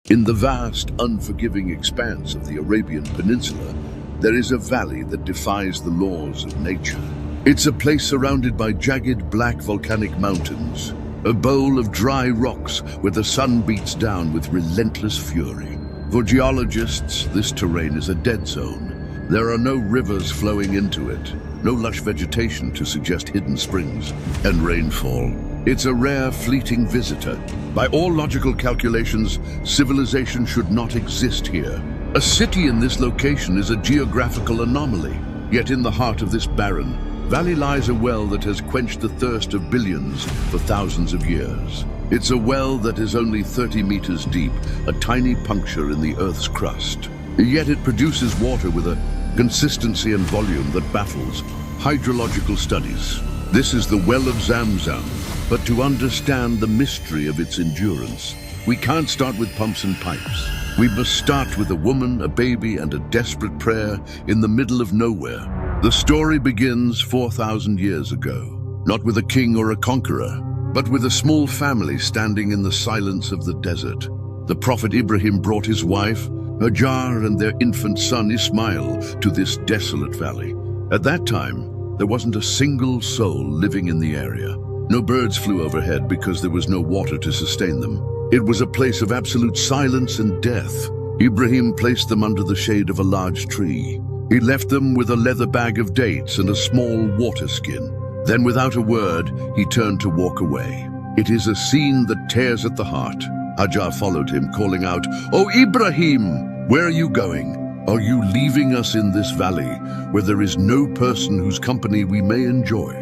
In the vast, unforgiving expanse of the Arabian Peninsula, there is a valley that defies the laws of nature. It's a place surrounded by jagged black volcanic mountains, a bowl of dry rocks where the sun beats down with relentless fury. For geologists, this terrain is a dead zone. There are no rivers flowing into it, no lush vegetation to suggest hidden springs and rainfall. It's a rare, fleeting visitor. By all logical calculations, civilization should not exist here. A city in this location is a geographical anomaly. Yet in the heart of this barren valley lies a well that has quenched the thirst of billions for thousands of years. It's a well that is only 30 meters deep, a tiny puncture in the Earth's crust. Yet it produces water with a consistency and volume that baffles hydrological studies. This is the well of Zamzam, but to understand the mystery of its endurance, we can't start with pumps and pipes. We must start with a woman, a baby, and a desperate prayer in the middle of nowhere. The story begins 4,000 years ago, not with a king or a conqueror, but with a small family standing in the silence of the desert. The prophet Ibrahim brought his wife, Hajar, and their infant son Ismail to this desolate valley. At that time, there wasn't a single soul living in the area. No birds flew overhead because there was no water to sustain them. It was a place of absolute silence and death. Ibrahim placed them under the shade of a large tree. He left them with a leather bag of dates and a small water skin. Then, without a word, he turned to walk away. It is a scene that tears at the heart. Hajar followed him, calling out, "Oh, Ibrahim, where are you going? Are you leaving us in this valley, where there is no person whose company we may enjoy?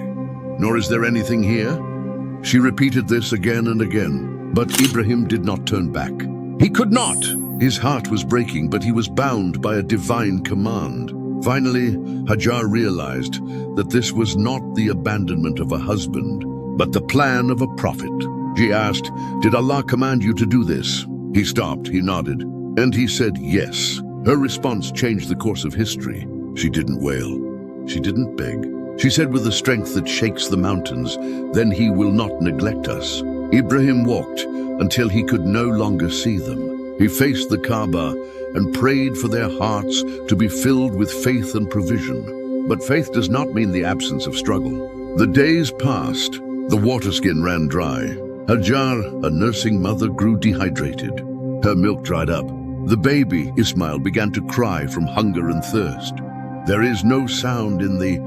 Nor is there anything here?" She repeated this again and again, but Ibrahim did not turn back. He could not! His heart was breaking, but he was bound by a divine command. Finally, Hajar realized that this was not the abandonment of a husband, but the plan of a prophet. She asked, "Did Allah command you to do this?" He stopped, he nodded, and he said yes. Her response changed the course of history. She didn't wail. She didn't beg. She said with a strength that shakes the mountains, "Then he will not neglect us." Ibrahim walked until he could no longer see them. He faced the Kaaba and prayed for their hearts to be filled with faith and provision. But faith does not mean the absence of struggle. The days passed. The water skin ran dry. Hajar, a nursing mother, grew dehydrated. Her milk dried up. The baby, Ismail, began to cry from hunger and thirst. There is no sound in the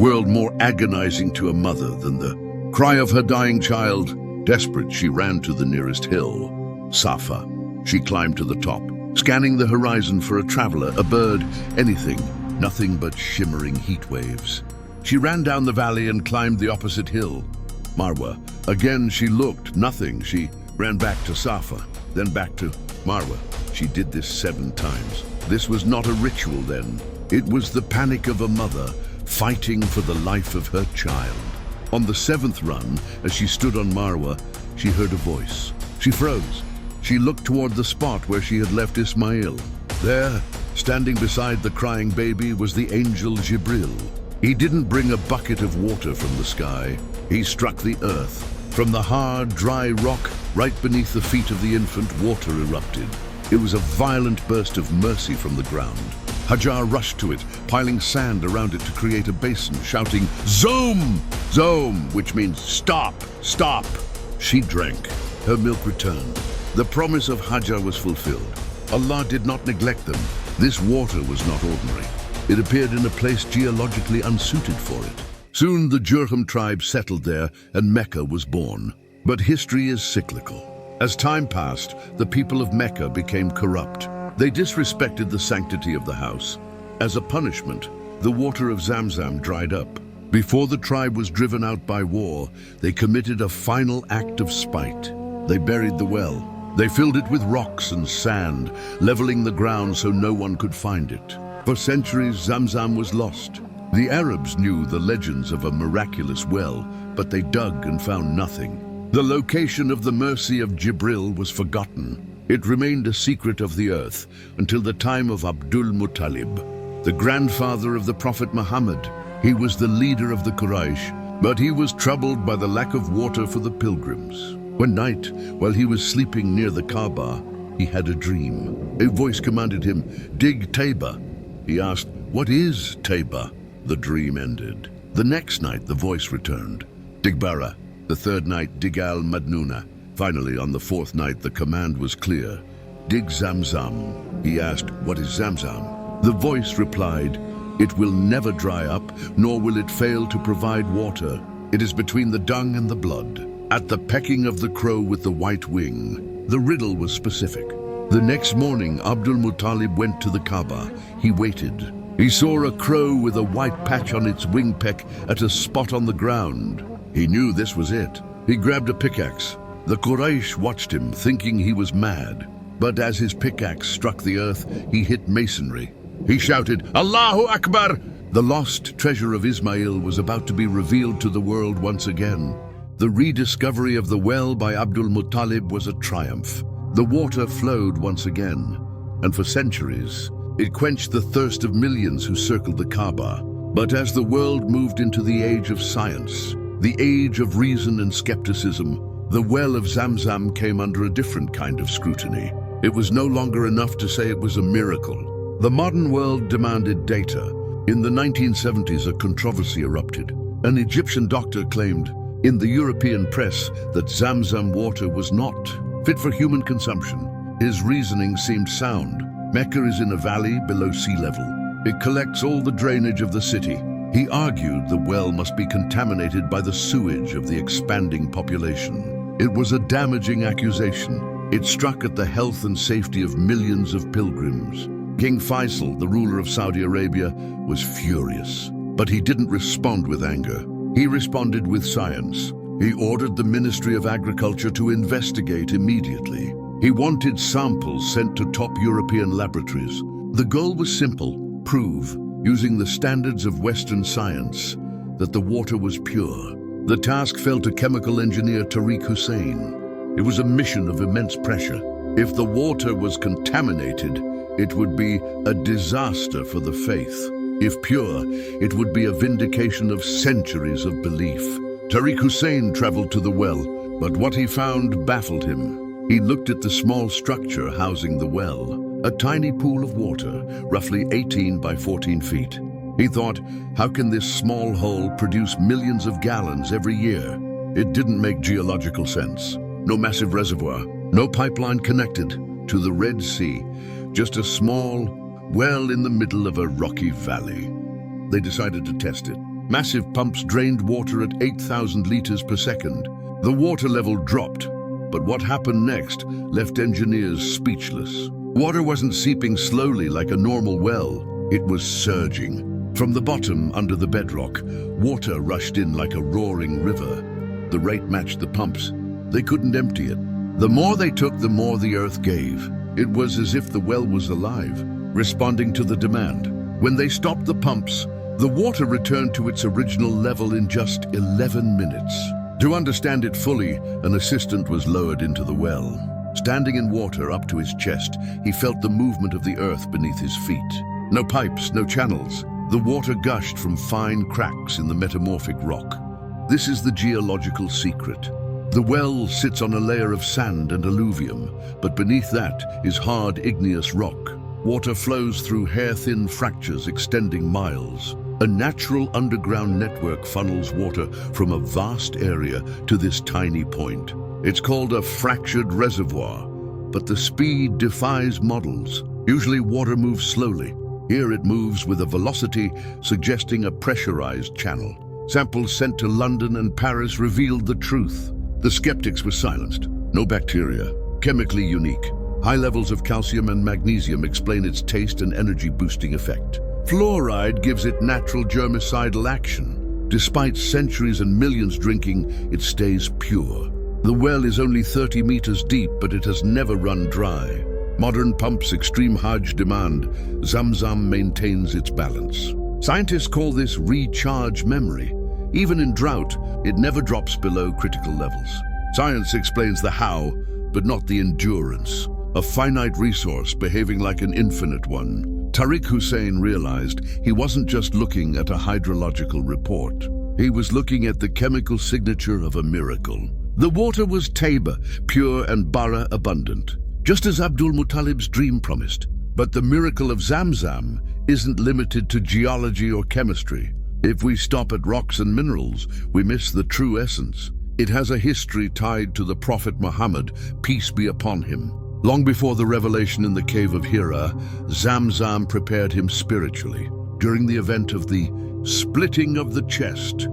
world more agonizing to a mother than the cry of her dying child. Desperate, she ran to the nearest hill, Safa. She climbed to the top, scanning the horizon for a traveler, a bird, anything, nothing but shimmering heat waves. She ran down the valley and climbed the opposite hill, Marwa. Again she looked, nothing. She ran back to Safa, then back to Marwa. She did this 7 times. This was not a ritual then. It was the panic of a mother fighting for the life of her child. On the 7th run, as she stood on Marwa, she heard a voice. She froze. She looked toward the spot where she had left Ismail. There, standing beside the crying baby, was the angel Jibril. He didn't bring a bucket of water from the sky. He struck the earth. From the hard, dry rock, right beneath the feet of the infant, water erupted. It was a violent burst of mercy from the ground. Hajar rushed to it, piling sand around it to create a basin, shouting, "Zom! Zom!" which means stop, stop. She drank. Her milk returned. The promise of Hajar was fulfilled. Allah did not neglect them. This water was not ordinary. It appeared in a place geologically unsuited for it. Soon the Jurham tribe settled there and Mecca was born. But history is cyclical. As time passed, the people of Mecca became corrupt. They disrespected the sanctity of the house. As a punishment, the water of Zamzam dried up. Before the tribe was driven out by war, they committed a final act of spite. They buried the well. They filled it with rocks and sand, leveling the ground so no one could find it. For centuries, Zamzam was lost. The Arabs knew the legends of a miraculous well, but they dug and found nothing. The location of the mercy of Jibril was forgotten. It remained a secret of the earth until the time of Abdul Muttalib, the grandfather of the Prophet Muhammad. He was the leader of the Quraysh, but he was troubled by the lack of water for the pilgrims. One night, while he was sleeping near the Kaaba, he he had a dream. A voice commanded him, "Dig Tabor." He asked, "What is Tabor?" The dream ended. The next night, the voice returned, "Dig Bara." The third night, "Dig al Madnuna." Finally, on the fourth night, the command was clear, "Dig Zamzam." He asked, "What is Zamzam?" The voice replied, "It will never dry up, nor will it fail to provide water. It is between the dung and the blood, at the pecking of the crow with the white wing." The riddle was specific. The next morning, Abdul Muttalib went to the Kaaba. He waited. He saw a crow with a white patch on its wing peck at a spot on the ground. He knew this was it. He grabbed a pickaxe. The Quraysh watched him, thinking he was mad. But as his pickaxe struck the earth, he hit masonry. He shouted, "Allahu Akbar!" The lost treasure of Ismail was about to be revealed to the world once again. The rediscovery of the well by Abdul Muttalib was a triumph. The water flowed once again, and for centuries, it quenched the thirst of millions who circled the Kaaba. But as the world moved into the age of science, the age of reason and skepticism, the well of Zamzam came under a different kind of scrutiny. It was no longer enough to say it was a miracle. The modern world demanded data. In the 1970s, a controversy erupted. An Egyptian doctor claimed in the European press that Zamzam water was not fit for human consumption. His reasoning seemed sound. Mecca is in a valley below sea level. It collects all the drainage of the city. He argued the well must be contaminated by the sewage of the expanding population. It was a damaging accusation. It struck at the health and safety of millions of pilgrims. King Faisal, the ruler of Saudi Arabia, was furious. But he didn't respond with anger. He responded with science. He ordered the Ministry of Agriculture to investigate immediately. He wanted samples sent to top European laboratories. The goal was simple: prove, using the standards of Western science, that the water was pure. The task fell to chemical engineer Tariq Hussein. It was a mission of immense pressure. If the water was contaminated, it would be a disaster for the faith. If pure, it would be a vindication of centuries of belief. Tariq Hussein traveled to the well, but what he found baffled him. He looked at the small structure housing the well, a tiny pool of water, roughly 18 by 14 feet. He thought, how can this small hole produce millions of gallons every year? It didn't make geological sense. No massive reservoir, no pipeline connected to the Red Sea, just a small well in the middle of a rocky valley. They decided to test it. Massive pumps drained water at 8,000 liters per second. The water level dropped, but what happened next left engineers speechless. Water wasn't seeping slowly like a normal well. It was surging. From the bottom, under the bedrock, water rushed in like a roaring river. The rate matched the pumps. They couldn't empty it. The more they took, the more the earth gave. It was as if the well was alive, responding to the demand. When they stopped the pumps, the water returned to its original level in just 11 minutes. To understand it fully, an assistant was lowered into the well. Standing in water up to his chest, he felt the movement of the earth beneath his feet. No pipes, no channels. The water gushed from fine cracks in the metamorphic rock. This is the geological secret. The well sits on a layer of sand and alluvium, but beneath that is hard igneous rock. Water flows through hair-thin fractures extending miles. A natural underground network funnels water from a vast area to this tiny point. It's called a fractured reservoir, but the speed defies models. Usually water moves slowly. Here it moves with a velocity suggesting a pressurized channel. Samples sent to London and Paris revealed the truth. The skeptics were silenced. No bacteria. Chemically unique. High levels of calcium and magnesium explain its taste and energy-boosting effect. Fluoride gives it natural germicidal action. Despite centuries and millions drinking, it stays pure. The well is only 30 meters deep, but it has never run dry. Modern pumps, extreme honge demand. Zamzam maintains its balance. Scientists call this recharge memory. Even in drought, it never drops below critical levels. Science explains the how, but not the endurance. A finite resource behaving like an infinite one. Tariq Hussein realized he wasn't just looking at a hydrological report. He was looking at the chemical signature of a miracle. The water was Tabor, pure and bara abundant. just as Abdul Muttalib's dream promised. But the miracle of Zamzam isn't limited to geology or chemistry. If we stop at rocks and minerals, we miss the true essence. It has a history tied to the Prophet Muhammad, peace be upon him. Long before the revelation in the cave of Hira, Zamzam prepared him spiritually. During the event of the splitting of the chest,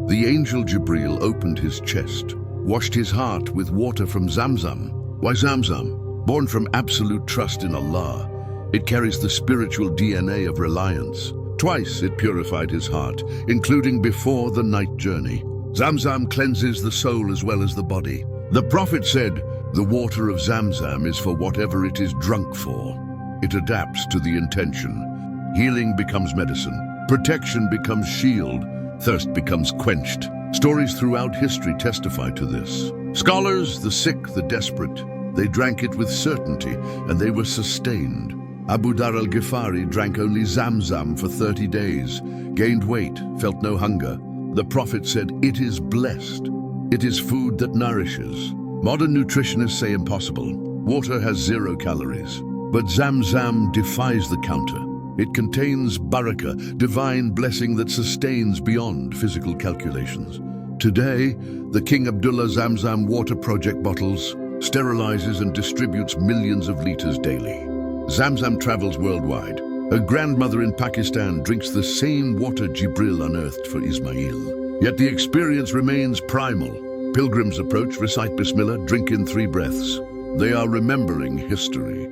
the angel Jibril opened his chest, washed his heart with water from Zamzam. Why Zamzam? Born from absolute trust in Allah, it carries the spiritual DNA of reliance. Twice it purified his heart, including before the night journey. Zamzam cleanses the soul as well as the body. The Prophet said, "The water of Zamzam is for whatever it is drunk for." It adapts to the intention. Healing becomes medicine. Protection becomes shield. Thirst becomes quenched. Stories throughout history testify to this. Scholars, the sick, the desperate, they drank it with certainty, and they were sustained. Abu Dhar al-Ghifari drank only Zamzam for 30 days, gained weight, felt no hunger. The Prophet said, "It is blessed. It is food that nourishes." Modern nutritionists say impossible. Water has 0 calories. But Zamzam defies the counter. It contains barakah, divine blessing that sustains beyond physical calculations. Today, the King Abdullah Zamzam water project bottles sterilizes and distributes millions of liters daily. Zamzam travels worldwide. A grandmother in Pakistan drinks the same water Jibril unearthed for Ismail. Yet the experience remains primal. Pilgrims approach, recite Bismillah, drink in 3 breaths. They are remembering history.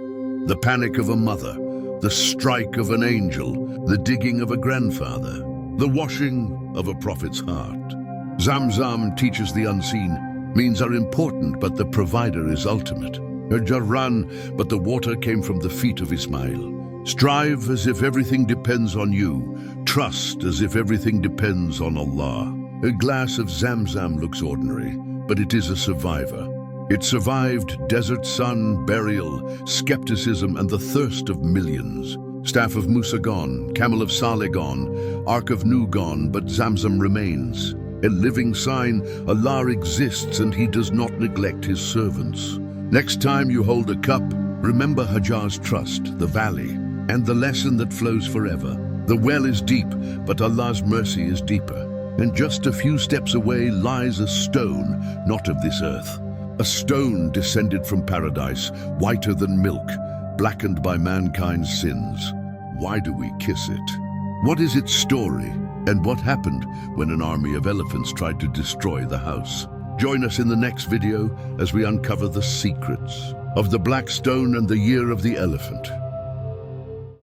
The panic of a mother, the strike of an angel, the digging of a grandfather, the washing of a prophet's heart. Zamzam teaches the unseen. Means are important, but the provider is ultimate. Jarran, but the water came from the feet of Ismail. Strive as if everything depends on you. Trust as if everything depends on Allah. A glass of Zamzam looks ordinary, but it is a survivor. It survived desert sun, burial, skepticism, and the thirst of millions. Staff of Musa gone, camel of Saleh gone, ark of Nuh gone, but Zamzam remains. A living sign Allah exists and He does not neglect His servants. Next time you hold a cup, remember Hajar's trust, the valley, and the lesson that flows forever. The well is deep, but Allah's mercy is deeper. And just a few steps away lies a stone, not of this earth. A stone descended from paradise, whiter than milk, blackened by mankind's sins. Why do we kiss it? What is its story? And what happened when an army of elephants tried to destroy the house? Join us in the next video as we uncover the secrets of the black stone and the year of the elephant.